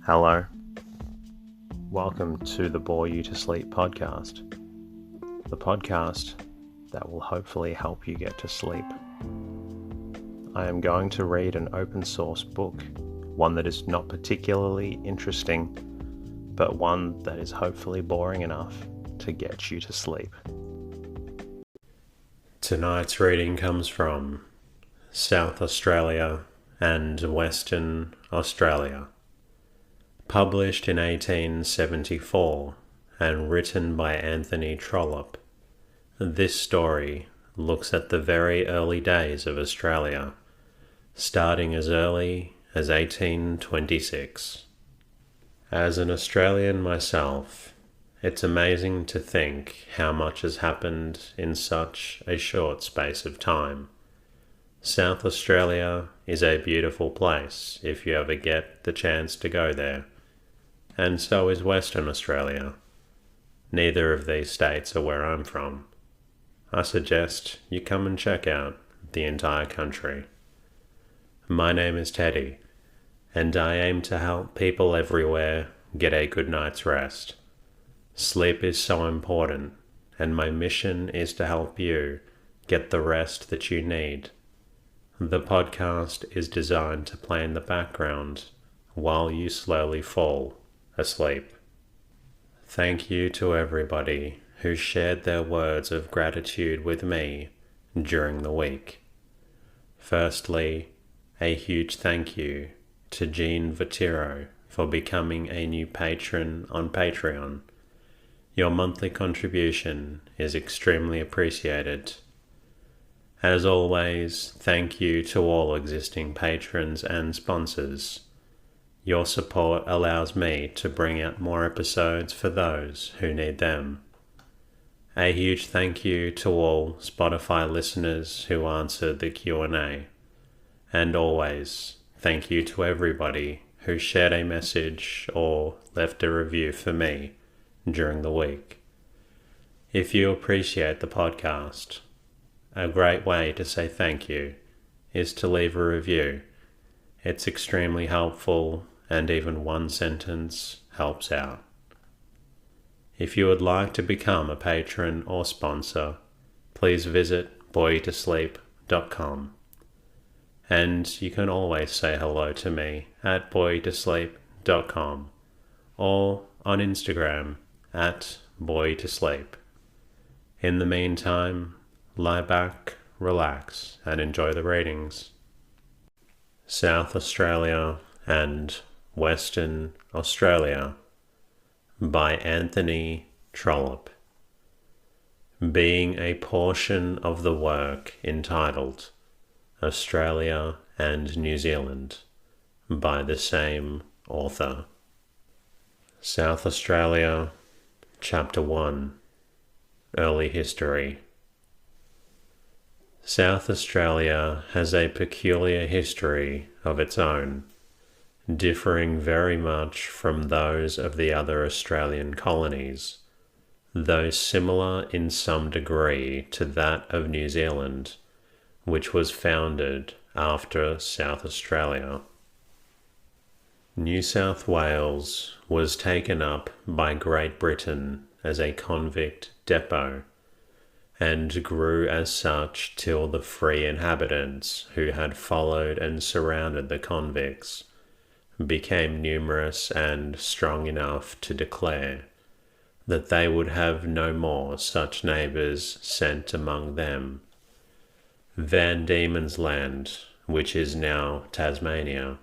Hello. Welcome to the Bore You to Sleep podcast. The podcast that will hopefully help you get to sleep. I am going to read an open source book, one that is not particularly interesting, but one that is hopefully boring enough to get you to sleep. Tonight's reading comes from South Australia and Western Australia. Published in 1874 and written by Anthony Trollope, this story looks at the very early days of Australia, starting as early as 1826. As an Australian myself, it's amazing to think how much has happened in such a short space of time. South Australia is a beautiful place if you ever get the chance to go there. And so is Western Australia. Neither of these states are where I'm from. I suggest you come and check out the entire country. My name is Teddy, and I aim to help people everywhere get a good night's rest. Sleep is so important, and my mission is to help you get the rest that you need. The podcast is designed to play in the background while you slowly fall asleep. Thank you to everybody who shared their words of gratitude with me during the week. Firstly, a huge thank you to Jean Vitiro for becoming a new patron on Patreon. Your monthly contribution is extremely appreciated. As always, thank you to all existing patrons and sponsors. Your support allows me to bring out more episodes for those who need them. A huge thank you to all Spotify listeners who answered the Q&A. And always, thank you to everybody who shared a message or left a review for me during the week. If you appreciate the podcast, a great way to say thank you is to leave a review. It's extremely helpful, and even one sentence helps out. If you would like to become a patron or sponsor, please visit boytosleep.com. And you can always say hello to me at boytosleep.com or on Instagram at boytosleep. In the meantime, lie back, relax, and enjoy the readings. South Australia and Western Australia by Anthony Trollope. Being a portion of the work entitled Australia and New Zealand by the same author. South Australia, Chapter 1, Early History. South Australia has a peculiar history of its own, differing very much from those of the other Australian colonies, though similar in some degree to that of New Zealand, which was founded after South Australia. New South Wales was taken up by Great Britain as a convict depot, and grew as such till the free inhabitants who had followed and surrounded the convicts became numerous and strong enough to declare that they would have no more such neighbours sent among them. Van Diemen's Land, which is now Tasmania,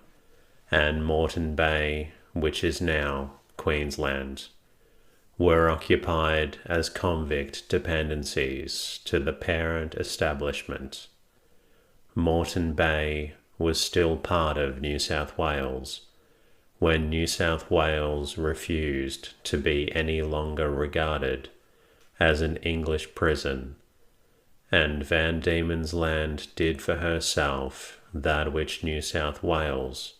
and Moreton Bay, which is now Queensland, were occupied as convict dependencies to the parent establishment. Moreton Bay was still part of New South Wales when New South Wales refused to be any longer regarded as an English prison, and Van Diemen's Land did for herself that which New South Wales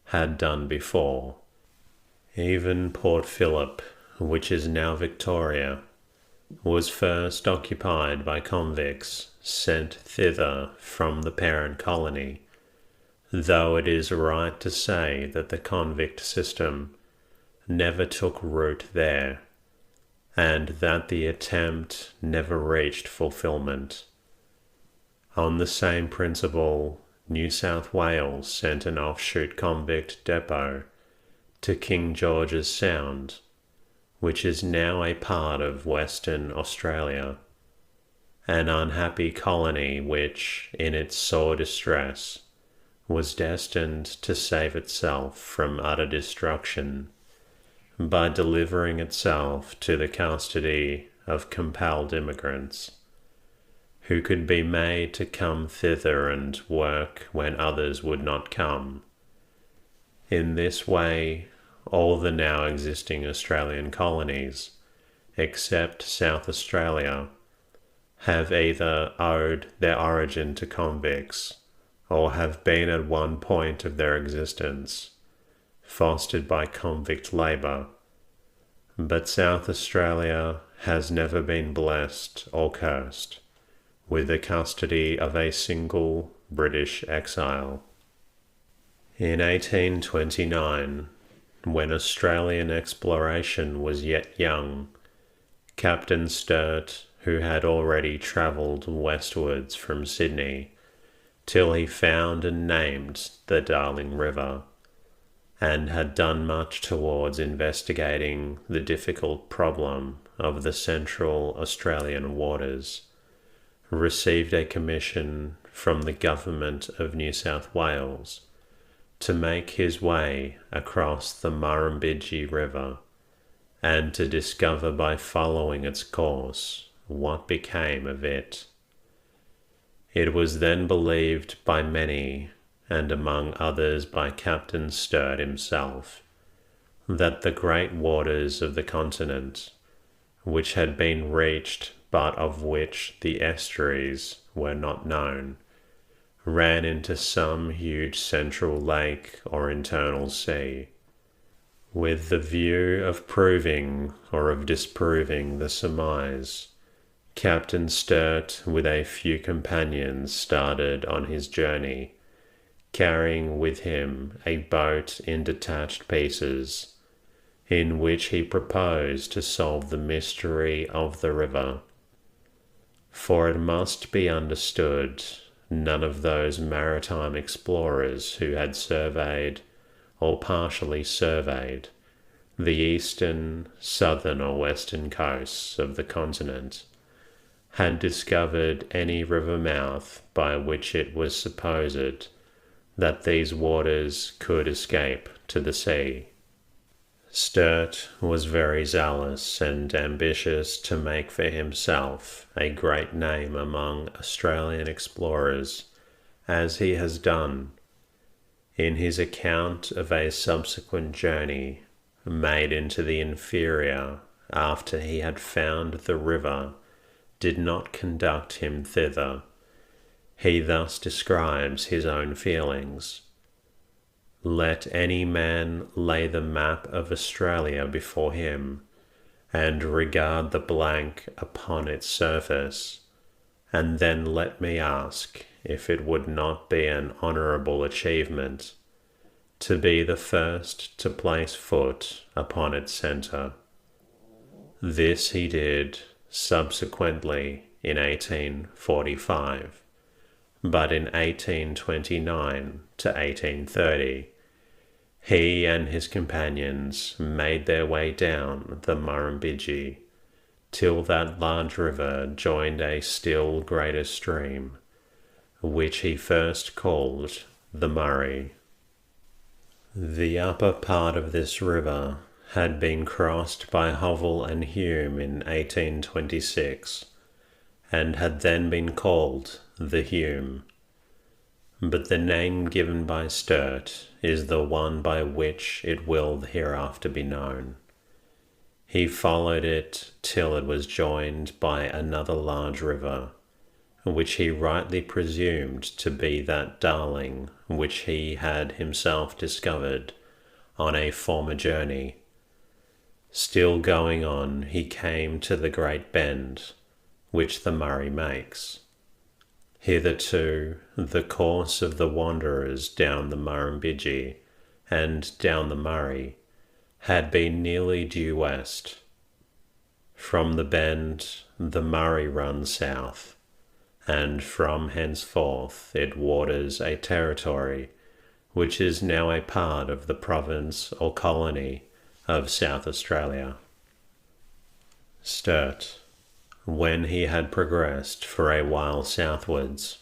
had done before. Even Port Phillip, which is now Victoria, was first occupied by convicts sent thither from the parent colony, though it is right to say that the convict system never took root there, and that the attempt never reached fulfillment. On the same principle, New South Wales sent an offshoot convict depot to King George's Sound, which is now a part of Western Australia, an unhappy colony which, in its sore distress, was destined to save itself from utter destruction by delivering itself to the custody of compelled immigrants, who could be made to come thither and work when others would not come. In this way, all the now existing Australian colonies, except South Australia, have either owed their origin to convicts or have been at one point of their existence fostered by convict labour, but South Australia has never been blessed or cursed with the custody of a single British exile. In 1829, when Australian exploration was yet young, Captain Sturt, who had already travelled westwards from Sydney till he found and named the Darling River, and had done much towards investigating the difficult problem of the Central Australian waters, received a commission from the Government of New South Wales to make his way across the Murrumbidgee River and to discover by following its course what became of it. It was then believed by many, and among others by Captain Sturt himself, that the great waters of the continent, which had been reached but of which the estuaries were not known, ran into some huge central lake or internal sea, with the view of proving or of disproving the surmise. Captain Sturt with a few companions started on his journey, carrying with him a boat in detached pieces, in which he proposed to solve the mystery of the river. For it must be understood, none of those maritime explorers who had surveyed, or partially surveyed, the eastern, southern or western coasts of the continent had discovered any river mouth by which it was supposed that these waters could escape to the sea. Sturt was very zealous and ambitious to make for himself a great name among Australian explorers, as he has done. In his account of a subsequent journey made into the interior after he had found the river did not conduct him thither, he thus describes his own feelings. Let any man lay the map of Australia before him, and regard the blank upon its surface, and then let me ask if it would not be an honourable achievement to be the first to place foot upon its centre. This he did subsequently in 1845, but in 1829 to 1830, he and his companions made their way down the Murrumbidgee till that large river joined a still greater stream, which he first called the Murray. The upper part of this river had been crossed by Hovell and Hume in 1826, and had then been called the Hume. But the name given by Sturt is the one by which it will hereafter be known. He followed it till it was joined by another large river, which he rightly presumed to be that Darling which he had himself discovered on a former journey. Still going on, he came to the great bend which the Murray makes. Hitherto, the course of the wanderers down the Murrumbidgee and down the Murray had been nearly due west. From the bend, the Murray runs south, and from henceforth it waters a territory which is now a part of the province or colony of South Australia. Sturt, when he had progressed for a while southwards,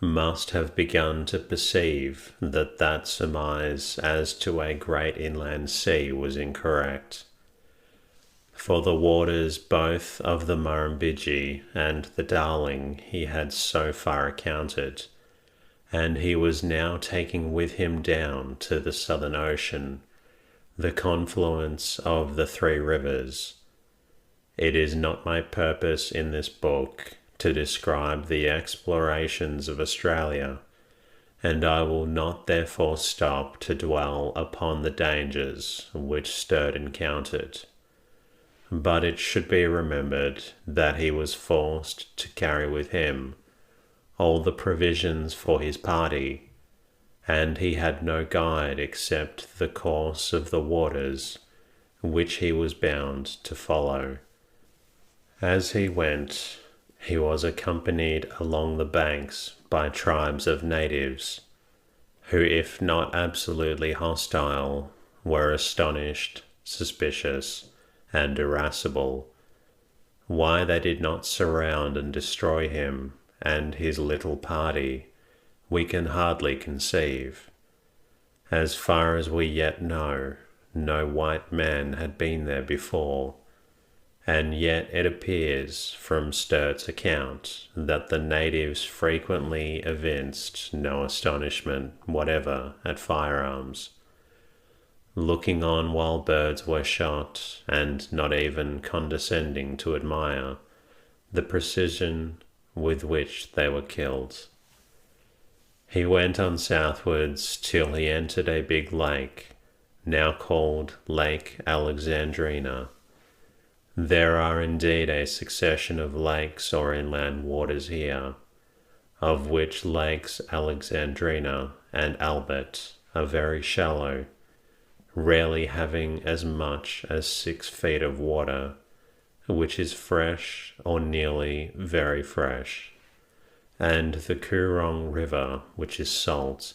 must have begun to perceive that that surmise as to a great inland sea was incorrect, for the waters both of the Murrumbidgee and the Darling he had so far accounted, and he was now taking with him down to the Southern Ocean the confluence of the three rivers. It is not my purpose in this book to describe the explorations of Australia, and I will not therefore stop to dwell upon the dangers which Sturt encountered. But it should be remembered that he was forced to carry with him all the provisions for his party, and he had no guide except the course of the waters which he was bound to follow. As he went, he was accompanied along the banks by tribes of natives, who, if not absolutely hostile, were astonished, suspicious, and irascible. Why they did not surround and destroy him and his little party, we can hardly conceive. As far as we yet know, no white man had been there before, and yet it appears from Sturt's account that the natives frequently evinced no astonishment whatever at firearms, looking on while birds were shot, and not even condescending to admire the precision with which they were killed. He went on southwards till he entered a big lake, now called Lake Alexandrina. There are indeed a succession of lakes or inland waters here, of which lakes Alexandrina and Albert are very shallow, rarely having as much as 6 feet of water, which is fresh or nearly very fresh, and the Coorong River, which is salt,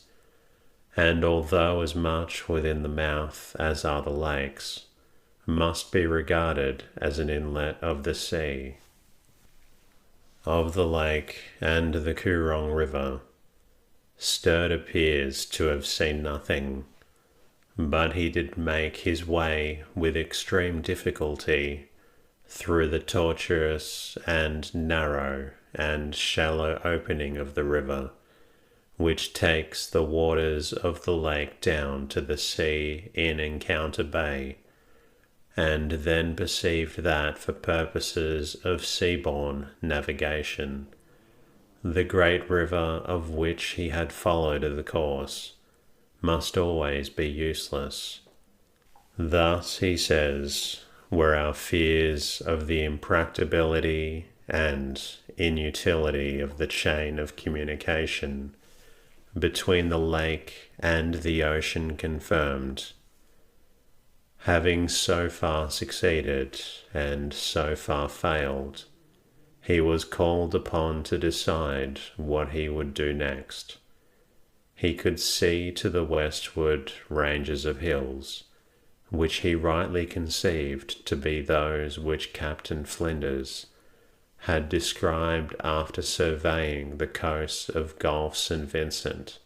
and although as much within the mouth as are the lakes, must be regarded as an inlet of the sea. Of the lake and the Coorong River, Sturt appears to have seen nothing, but he did make his way with extreme difficulty through the tortuous and narrow and shallow opening of the river, which takes the waters of the lake down to the sea in Encounter Bay, and then perceived that for purposes of seaborne navigation, the great river of which he had followed the course must always be useless. Thus, he says, were our fears of the impracticability and inutility of the chain of communication between the lake and the ocean confirmed. Having so far succeeded and so far failed, he was called upon to decide what he would do next. He could see to the westward ranges of hills, which he rightly conceived to be those which Captain Flinders had described after surveying the coast of Gulf St. Vincent,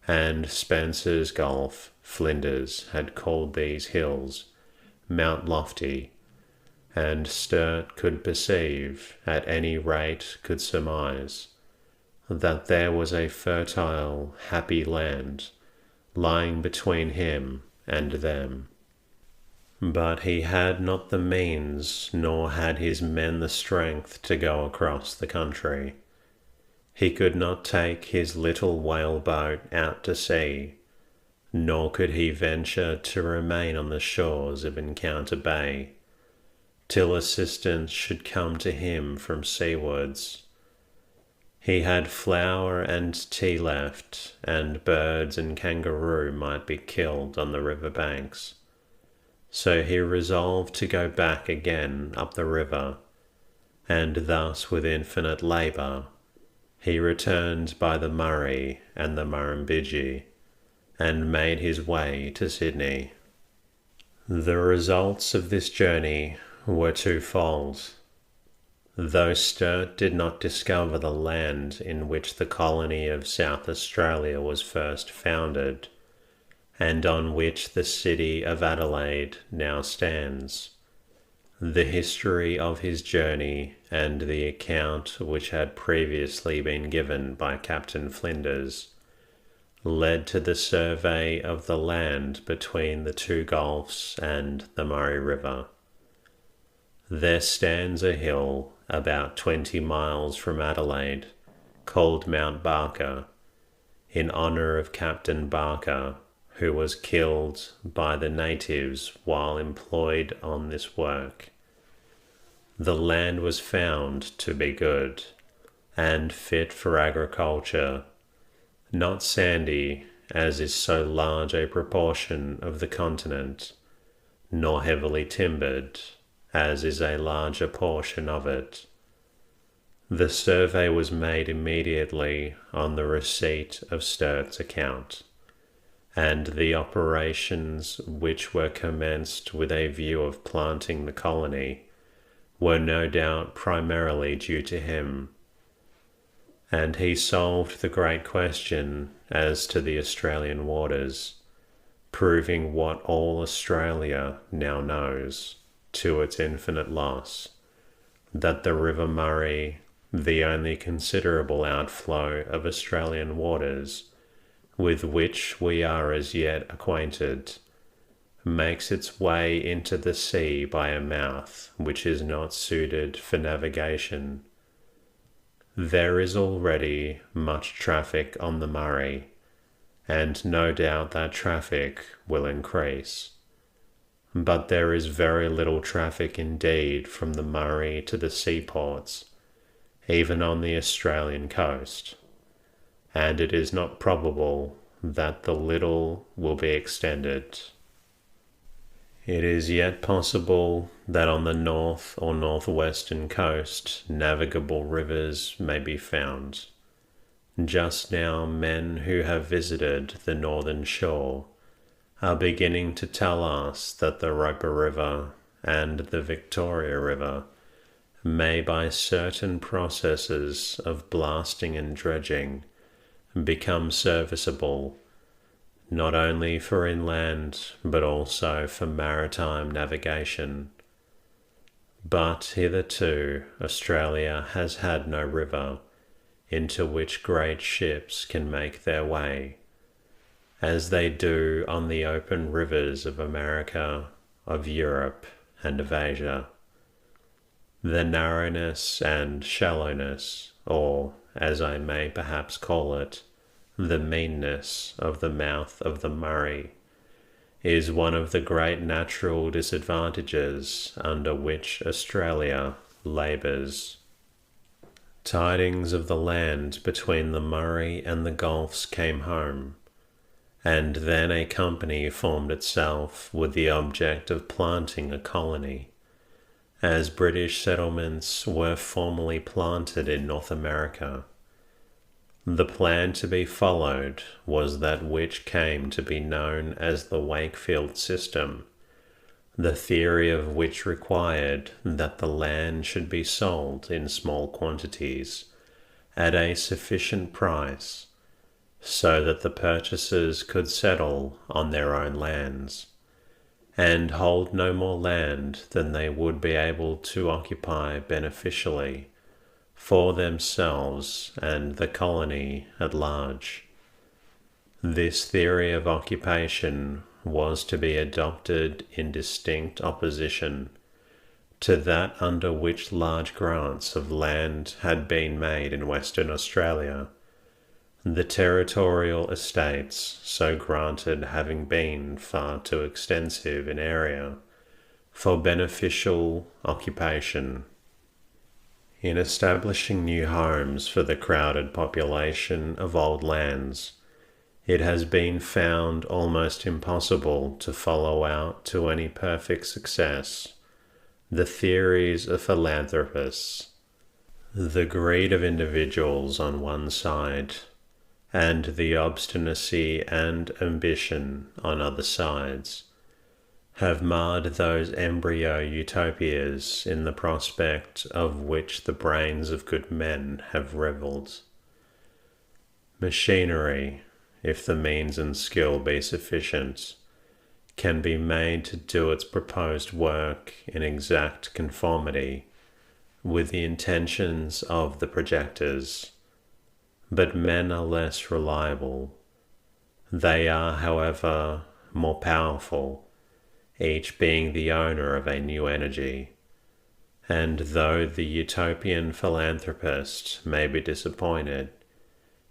and Spencer's Gulf. Flinders had called these hills Mount Lofty, and Sturt could perceive, at any rate could surmise, that there was a fertile, happy land lying between him and them. But he had not the means, nor had his men the strength to go across the country. He could not take his little whale-boat out to sea, nor could he venture to remain on the shores of Encounter Bay, till assistance should come to him from seawards. He had flour and tea left, and birds and kangaroo might be killed on the river banks. So he resolved to go back again up the river, and thus with infinite labour he returned by the Murray and the Murrumbidgee, and made his way to Sydney. The results of this journey were twofold. Though Sturt did not discover the land in which the colony of South Australia was first founded, and on which the city of Adelaide now stands, the history of his journey and the account which had previously been given by Captain Flinders led to the survey of the land between the two gulfs and the Murray River. There stands a hill about 20 miles from Adelaide, called Mount Barker, in honour of Captain Barker, who was killed by the natives while employed on this work. The land was found to be good, and fit for agriculture, not sandy, as is so large a proportion of the continent, nor heavily timbered, as is a larger portion of it. The survey was made immediately on the receipt of Sturt's account, and the operations which were commenced with a view of planting the colony were no doubt primarily due to him, and he solved the great question as to the Australian waters, proving what all Australia now knows, to its infinite loss, that the River Murray, the only considerable outflow of Australian waters with which we are as yet acquainted, makes its way into the sea by a mouth which is not suited for navigation. There is already much traffic on the Murray, and no doubt that traffic will increase. But there is very little traffic indeed from the Murray to the seaports, even on the Australian coast, and it is not probable that the little will be extended. It is yet possible that on the north or northwestern coast navigable rivers may be found. Just now men who have visited the northern shore are beginning to tell us that the Roper River and the Victoria River may by certain processes of blasting and dredging become serviceable, not only for inland but also for maritime navigation. But hitherto Australia has had no river into which great ships can make their way, as they do on the open rivers of America, of Europe, and of Asia. The narrowness and shallowness, or, as I may perhaps call it, the meanness of the mouth of the Murray, is one of the great natural disadvantages under which Australia labours. Tidings of the land between the Murray and the Gulfs came home, and then a company formed itself with the object of planting a colony, as British settlements were formerly planted in North America. The plan to be followed was that which came to be known as the Wakefield system, the theory of which required that the land should be sold in small quantities at a sufficient price, so that the purchasers could settle on their own lands, and hold no more land than they would be able to occupy beneficially for themselves and the colony at large. This theory of occupation was to be adopted in distinct opposition to that under which large grants of land had been made in Western Australia, the territorial estates so granted having been far too extensive in area for beneficial occupation. In establishing new homes for the crowded population of old lands, it has been found almost impossible to follow out to any perfect success the theories of philanthropists. The greed of individuals on one side, and the obstinacy and ambition on other sides, have marred those embryo utopias in the prospect of which the brains of good men have revelled. Machinery, if the means and skill be sufficient, can be made to do its proposed work in exact conformity with the intentions of the projectors, but men are less reliable. They are, however, more powerful, each being the owner of a new energy, and though the utopian philanthropist may be disappointed,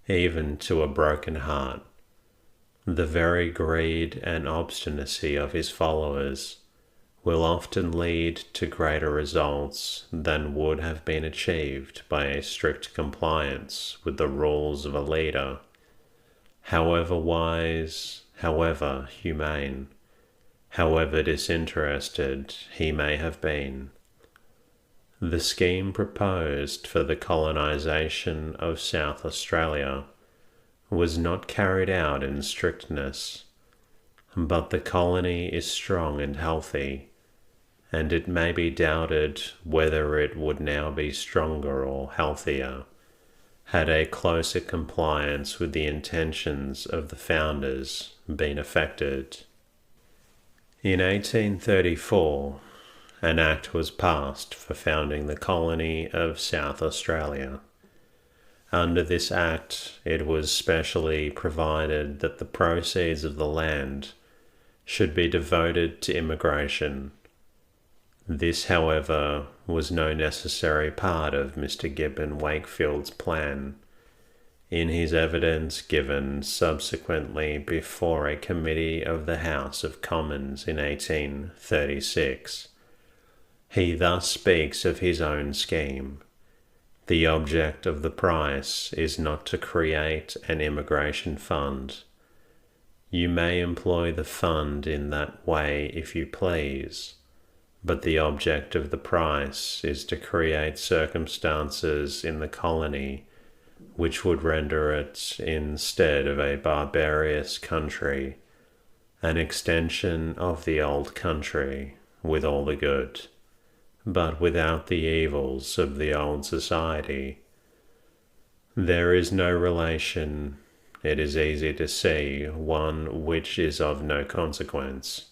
even to a broken heart, the very greed and obstinacy of his followers will often lead to greater results than would have been achieved by a strict compliance with the rules of a leader, however wise, however humane, however disinterested he may have been. The scheme proposed for the colonization of South Australia was not carried out in strictness, but the colony is strong and healthy, and it may be doubted whether it would now be stronger or healthier had a closer compliance with the intentions of the founders been effected. In 1834, an act was passed for founding the colony of South Australia. Under this act, it was specially provided that the proceeds of the land should be devoted to immigration. This, however, was no necessary part of Mr. Gibbon Wakefield's plan. In his evidence given subsequently before a committee of the House of Commons in 1836, he thus speaks of his own scheme. The object of the price is not to create an immigration fund. You may employ the fund in that way if you please, but the object of the price is to create circumstances in the colony which would render it, instead of a barbarous country, an extension of the old country with all the good, but without the evils of the old society. There is no relation, it is easy to see, one which is of no consequence,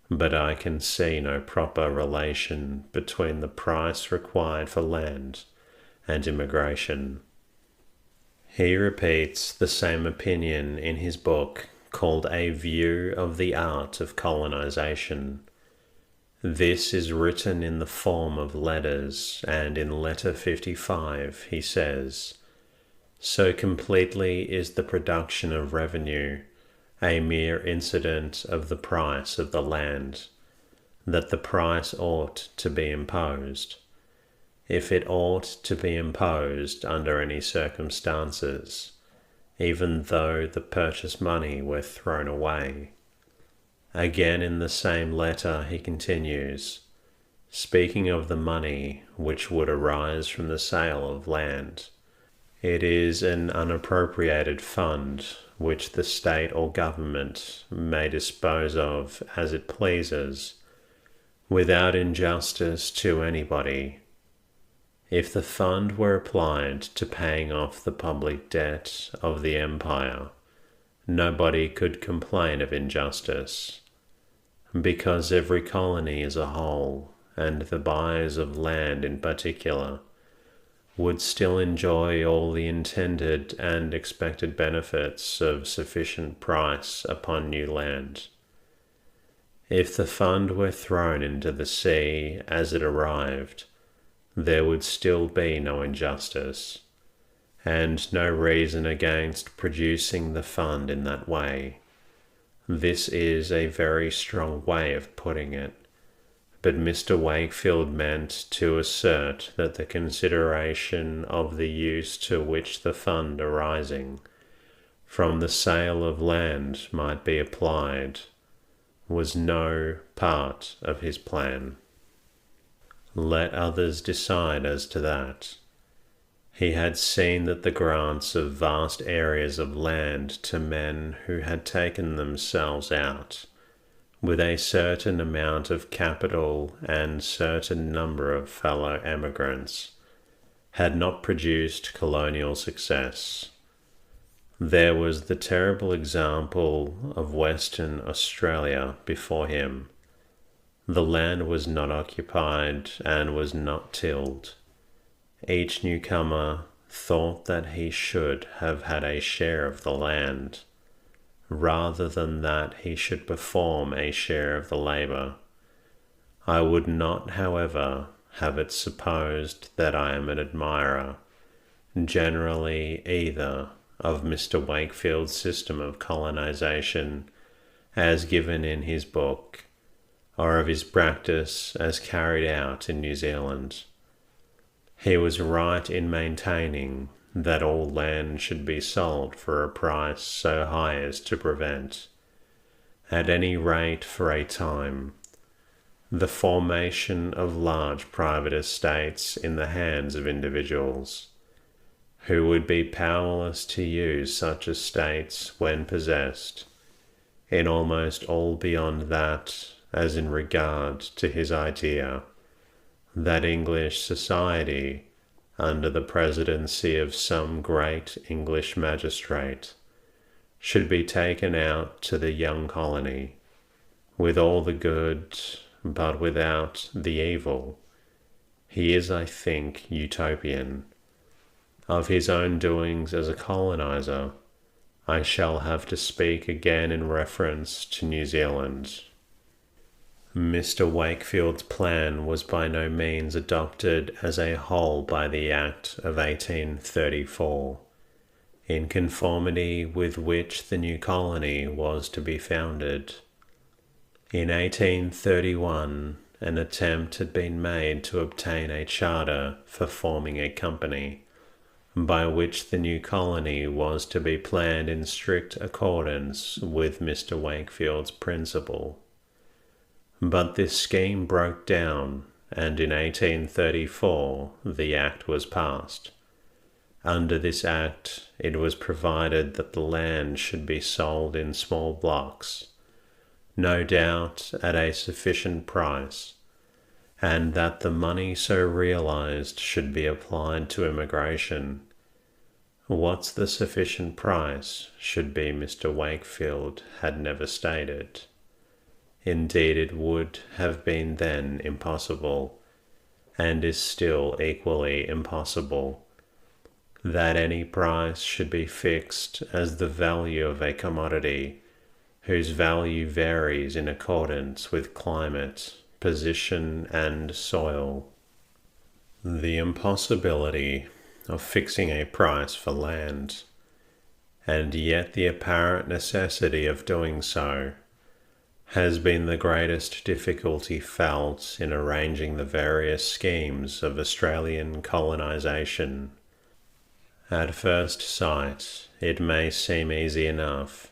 but I can see no proper relation between the price required for land and immigration. He repeats the same opinion in his book called A View of the Art of Colonization. This is written in the form of letters, and in letter 55 he says, "So completely is the production of revenue a mere incident of the price of the land, that the price ought to be imposed. If it ought to be imposed under any circumstances, even though the purchase money were thrown away." Again in the same letter he continues, speaking of the money which would arise from the sale of land. It is an unappropriated fund which the state or government may dispose of as it pleases, without injustice to anybody. If the fund were applied to paying off the public debt of the empire, nobody could complain of injustice, because every colony as a whole, and the buyers of land in particular, would still enjoy all the intended and expected benefits of sufficient price upon new land. If the fund were thrown into the sea as it arrived, there would still be no injustice, and no reason against producing the fund in that way. This is a very strong way of putting it, but Mr. Wakefield meant to assert that the consideration of the use to which the fund arising from the sale of land might be applied was no part of his plan. Let others decide as to that. He had seen that the grants of vast areas of land to men who had taken themselves out with a certain amount of capital and certain number of fellow emigrants had not produced colonial success. There was the terrible example of Western Australia before him. The land was not occupied and was not tilled. Each newcomer thought that he should have had a share of the land, rather than that he should perform a share of the labour. I would not, however, have it supposed that I am an admirer, generally either of Mr. Wakefield's system of colonization as given in his book, or of his practice as carried out in New Zealand. He was right in maintaining that all land should be sold for a price so high as to prevent, at any rate for a time, the formation of large private estates in the hands of individuals, who would be powerless to use such estates when possessed, in almost all beyond that as in regard to his idea that English society, under the presidency of some great English magistrate, should be taken out to the young colony, with all the good, but without the evil. He is, I think, utopian. Of his own doings as a colonizer, I shall have to speak again in reference to New Zealand. Mr. Wakefield's plan was by no means adopted as a whole by the Act of 1834, in conformity with which the new colony was to be founded. In 1831, an attempt had been made to obtain a charter for forming a company, by which the new colony was to be planned in strict accordance with Mr. Wakefield's principle. But this scheme broke down, and in 1834 the Act was passed. Under this Act, it was provided that the land should be sold in small blocks, no doubt at a sufficient price, and that the money so realized should be applied to immigration. What's the sufficient price should be Mr. Wakefield had never stated. Indeed, it would have been then impossible, and is still equally impossible, that any price should be fixed as the value of a commodity whose value varies in accordance with climate, position, and soil. The impossibility of fixing a price for land, and yet the apparent necessity of doing so, has been the greatest difficulty felt in arranging the various schemes of Australian colonization. At first sight, it may seem easy enough.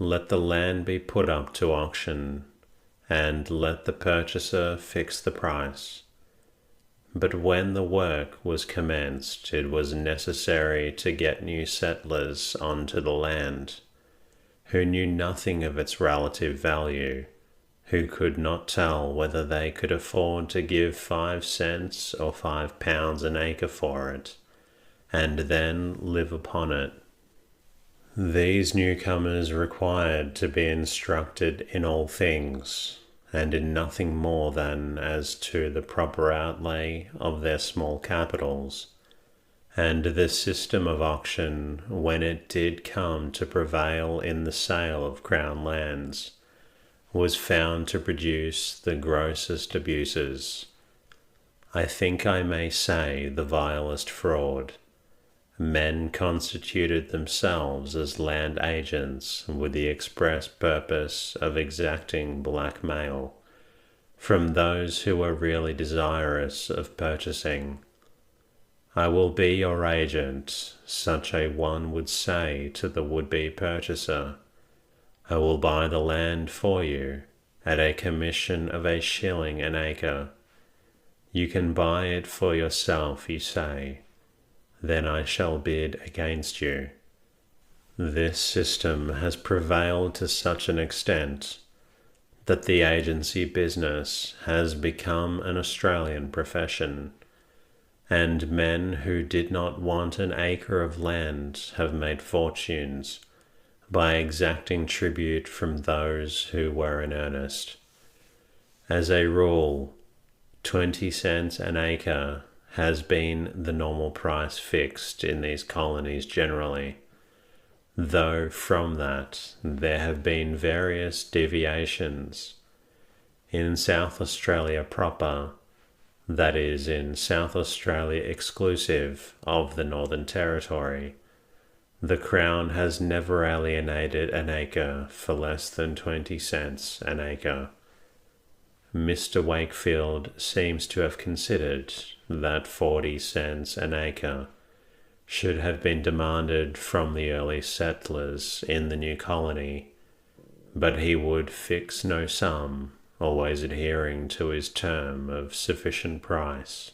Let the land be put up to auction, and let the purchaser fix the price. But when the work was commenced, it was necessary to get new settlers onto the land, who knew nothing of its relative value, who could not tell whether they could afford to give 5 cents or £5 an acre for it, and then live upon it. These newcomers required to be instructed in all things, and in nothing more than as to the proper outlay of their small capitals, and the system of auction, when it did come to prevail in the sale of crown lands, was found to produce the grossest abuses. I think I may say the vilest fraud. Men constituted themselves as land agents with the express purpose of exacting blackmail from those who are really desirous of purchasing. I will be your agent, such a one would say to the would-be purchaser. I will buy the land for you at a commission of $1 an acre. You can buy it for yourself, you say. Then I shall bid against you. This system has prevailed to such an extent that the agency business has become an Australian profession, and men who did not want an acre of land have made fortunes by exacting tribute from those who were in earnest. As a rule, 20 cents an acre has been the normal price fixed in these colonies generally, though from that there have been various deviations. In South Australia proper, that is, in South Australia exclusive of the Northern Territory, the Crown has never alienated an acre for less than 20 cents an acre. Mr. Wakefield seems to have considered that 40 cents an acre should have been demanded from the early settlers in the new colony, but he would fix no sum, always adhering to his term of sufficient price.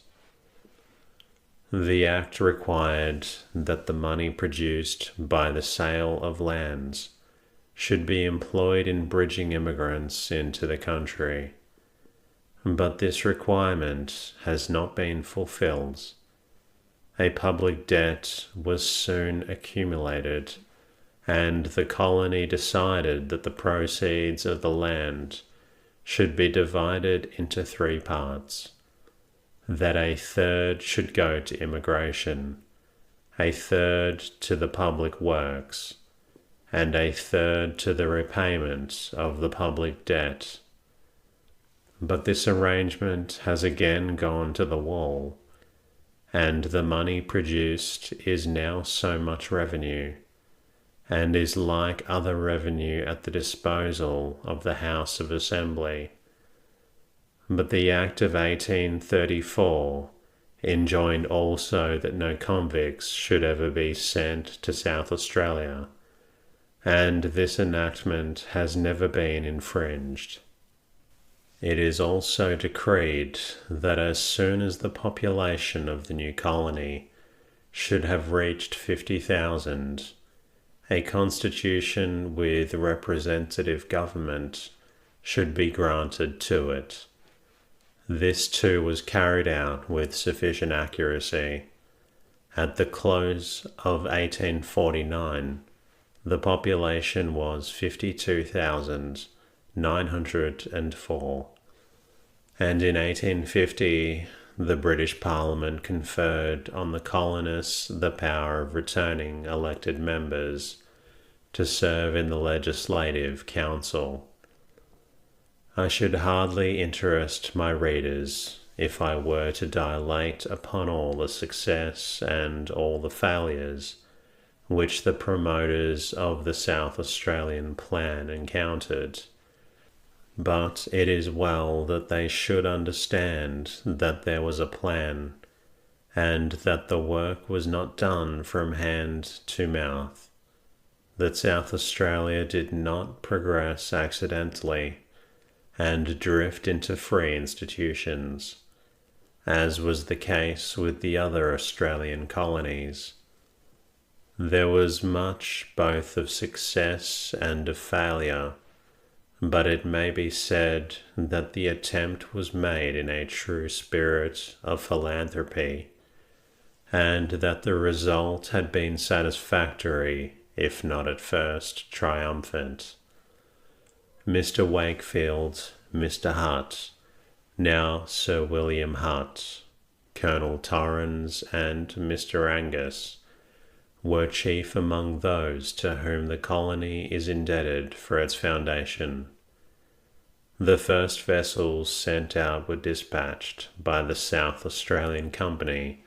The Act required that the money produced by the sale of lands should be employed in bridging immigrants into the country, but this requirement has not been fulfilled. A public debt was soon accumulated, and the colony decided that the proceeds of the land should be divided into 3 parts, that a third should go to immigration, a third to the public works, and a third to the repayment of the public debt. But this arrangement has again gone to the wall, and the money produced is now so much revenue, and is like other revenue at the disposal of the House of Assembly. But the Act of 1834 enjoined also that no convicts should ever be sent to South Australia, and this enactment has never been infringed. It is also decreed that as soon as the population of the new colony should have reached 50,000, a constitution with representative government should be granted to it. This too was carried out with sufficient accuracy. At the close of 1849, the population was 52,904, and in 1850 the British Parliament conferred on the colonists the power of returning elected members to serve in the Legislative Council. I should hardly interest my readers if I were to dilate upon all the success and all the failures which the promoters of the South Australian plan encountered. But it is well that they should understand that there was a plan, and that the work was not done from hand to mouth, that South Australia did not progress accidentally and drift into free institutions, as was the case with the other Australian colonies. There was much both of success and of failure, but it may be said that the attempt was made in a true spirit of philanthropy, and that the result had been satisfactory, if not at first triumphant. Mr. Wakefield, Mr. Hutt, now Sir William Hutt, Colonel Torrens, and Mr. Angus were chief among those to whom the colony is indebted for its foundation. The first vessels sent out were dispatched by the South Australian Company,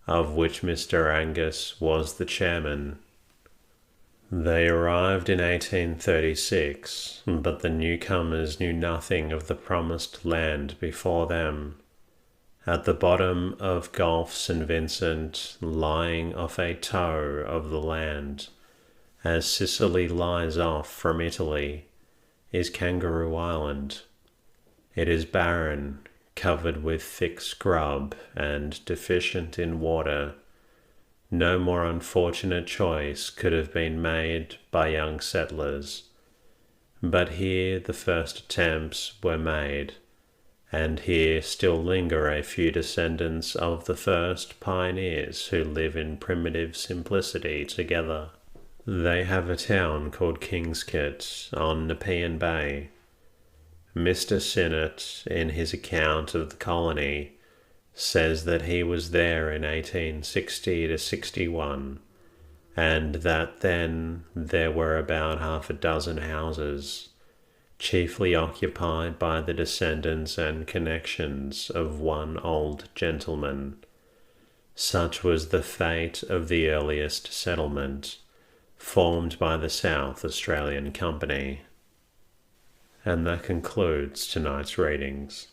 of which Mr. Angus was the chairman. They arrived in 1836, but the newcomers knew nothing of the promised land before them. At the bottom of Gulf St. Vincent, lying off a toe of the land, as Sicily lies off from Italy, is Kangaroo Island. It is barren, covered with thick scrub, and deficient in water. No more unfortunate choice could have been made by young settlers. But here the first attempts were made, and here still linger a few descendants of the first pioneers who live in primitive simplicity together. They have a town called Kingskit on Nepean Bay. Mr. Sinnott, in his account of the colony, says that he was there in 1860 to 61, and that then there were about half a dozen houses, chiefly occupied by the descendants and connections of one old gentleman. Such was the fate of the earliest settlement, formed by the South Australian Company. And that concludes tonight's readings.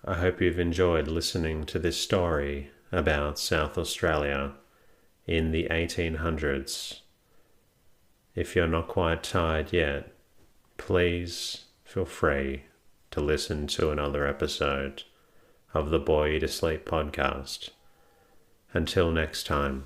I hope you've enjoyed listening to this story about South Australia in the 1800s. If you're not quite tired yet, please feel free to listen to another episode of the Bore You to Sleep podcast. Until next time.